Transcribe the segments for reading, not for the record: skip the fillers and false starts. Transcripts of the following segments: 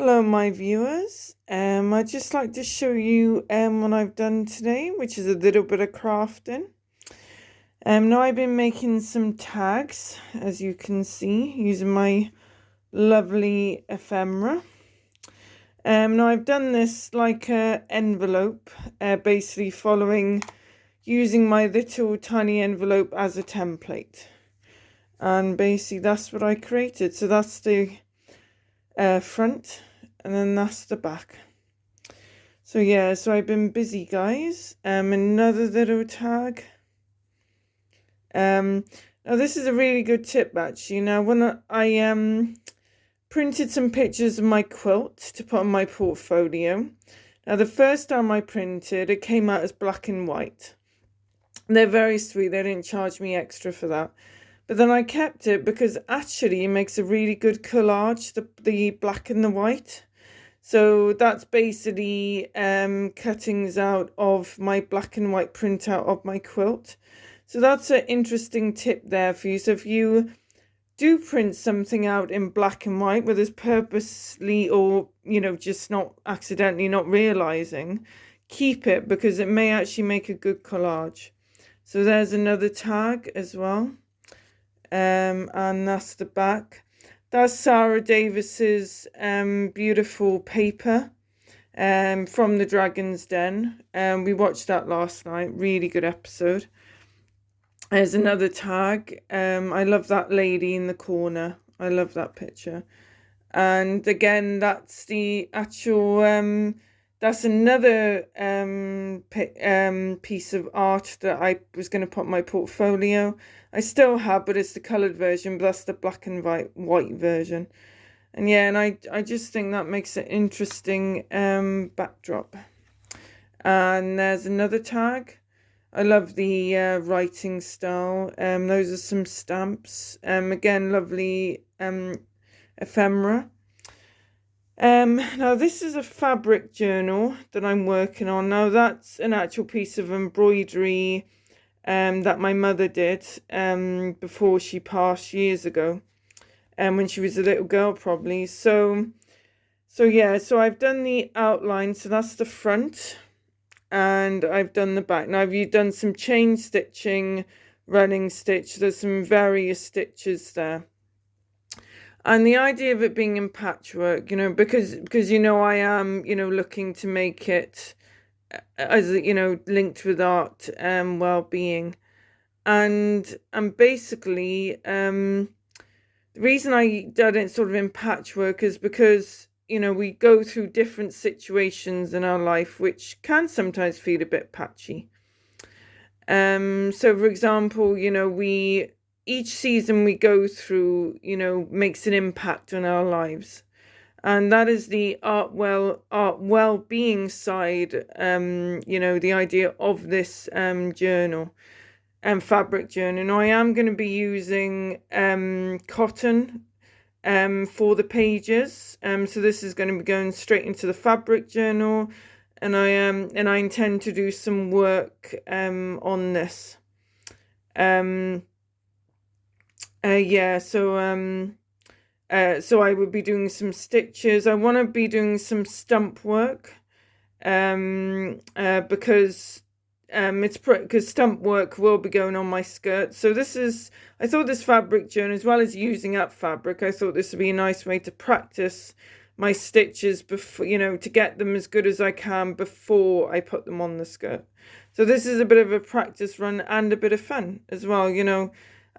Hello, my viewers. I'd just like to show you what I've done today, which is a little bit of crafting. Now I've been making some tags, as you can see, using my lovely ephemera. Now I've done this like a envelope, basically using my little tiny envelope as a template. And basically that's what I created. So that's the front, and then that's the back. So yeah, so I've been busy, guys. Another little tag. Now this is a really good tip, actually. Now when I printed some pictures of my quilt to put on my portfolio. Now the first time I printed, it came out as black and white. They're very sweet. They didn't charge me extra for that. But then I kept it because actually it makes a really good collage, the black and the white. So that's basically cuttings out of my black and white printout of my quilt. So that's an interesting tip there for you. So if you do print something out in black and white, whether it's purposely or, just not accidentally not realizing, keep it because it may actually make a good collage. So there's another tag as well. And that's the back. That's Sarah Davis's beautiful paper from the Dragon's Den. We watched that last night. Really good episode. There's another tag. I love that lady in the corner. I love that picture. And again, that's the actual that's another piece of art that I was going to put in my portfolio. I still have, but it's the coloured version, but that's the black and white version. And yeah, and I just think that makes an interesting backdrop. And there's another tag. I love the writing style. Those are some stamps. Again, lovely ephemera. Now this is a fabric journal that I'm working on. Now that's an actual piece of embroidery that my mother did before she passed years ago, when she was a little girl probably. So yeah, so I've done the outline, so that's the front, and I've done the back. Now I've done some chain stitching, running stitch. There's some various stitches there. And the idea of it being in patchwork, because I am, looking to make it as linked with art and well-being. And basically the reason I did it sort of in patchwork is because we go through different situations in our life which can sometimes feel a bit patchy. So for example, each season we go through, makes an impact on our lives. And that is the art well-being side, the idea of this journal and fabric journal. Now I am going to be using cotton for the pages. So this is going to be going straight into the fabric journal, and I intend to do some work on this. Yeah, so I would be doing some stitches. I want to be doing some stump work, because because stump work will be going on my skirt. So I thought this fabric journal, as well as using up fabric, I thought this would be a nice way to practice my stitches before, to get them as good as I can before I put them on the skirt. So this is a bit of a practice run and a bit of fun as well,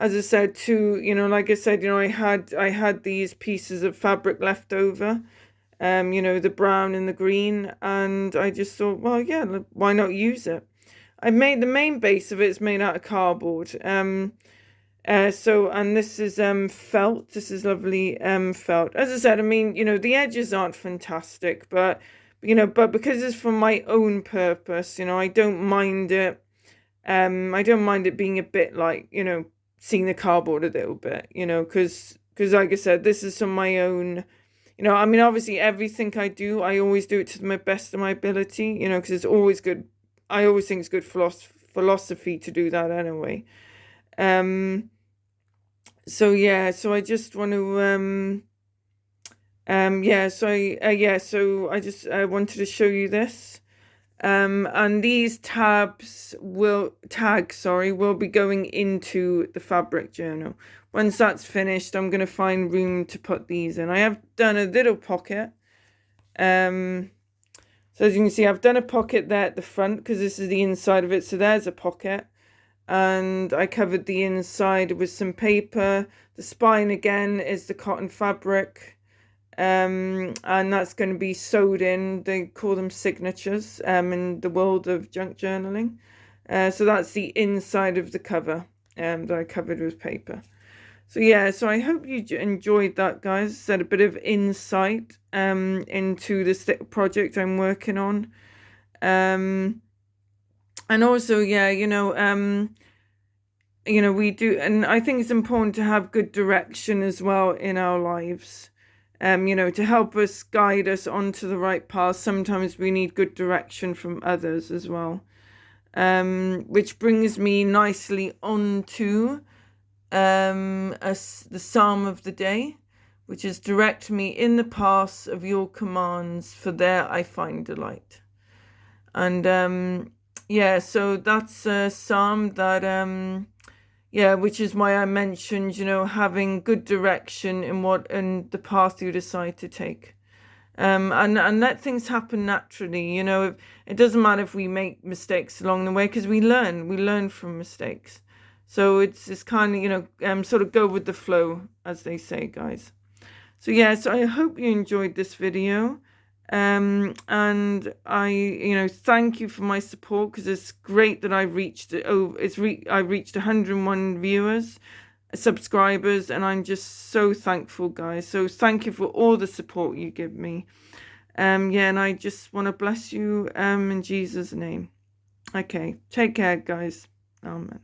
as I said too, like I said, I had these pieces of fabric left over, the brown and the green, and I just thought, well, yeah, why not use it? I made the main base of it is made out of cardboard. And this is felt. This is lovely felt. As I said, the edges aren't fantastic, but because it's for my own purpose, I don't mind it. I don't mind it being a bit like, seeing the cardboard a little bit, because like I said, this is from my own, obviously everything I do, I always do it to the best of my ability, because it's always good. I always think it's good philosophy to do that anyway. So yeah, so I just want to So I just wanted to show you this. And these tags will be going into the fabric journal. Once that's finished, I'm going to find room to put these in. I have done a little pocket. So as you can see, I've done a pocket there at the front because this is the inside of it. So there's a pocket. And I covered the inside with some paper. The spine again is the cotton fabric. And that's going to be sewed in. They call them signatures in the world of junk journaling. So that's the inside of the cover that I covered with paper. So yeah, so I hope you enjoyed that, guys. Said a bit of insight into this project I'm working on. And also, yeah, we do, and I think it's important to have good direction as well in our lives. To help us guide us onto the right path. Sometimes we need good direction from others as well. Which brings me nicely onto the Psalm of the day, which is direct me in the paths of your commands, for there I find delight. And so that's a psalm that which is why I mentioned, having good direction in the path you decide to take. And let things happen naturally. It doesn't matter if we make mistakes along the way, because we learn from mistakes. So it's kind of, sort of go with the flow, as they say, guys. So yeah, so I hope you enjoyed this video. And I, thank you for my support, because it's great that I reached I reached 101 viewers, subscribers, and I'm just so thankful, guys. So thank you for all the support you give me. And I just want to bless you in Jesus' name. Okay, take care, guys. Amen.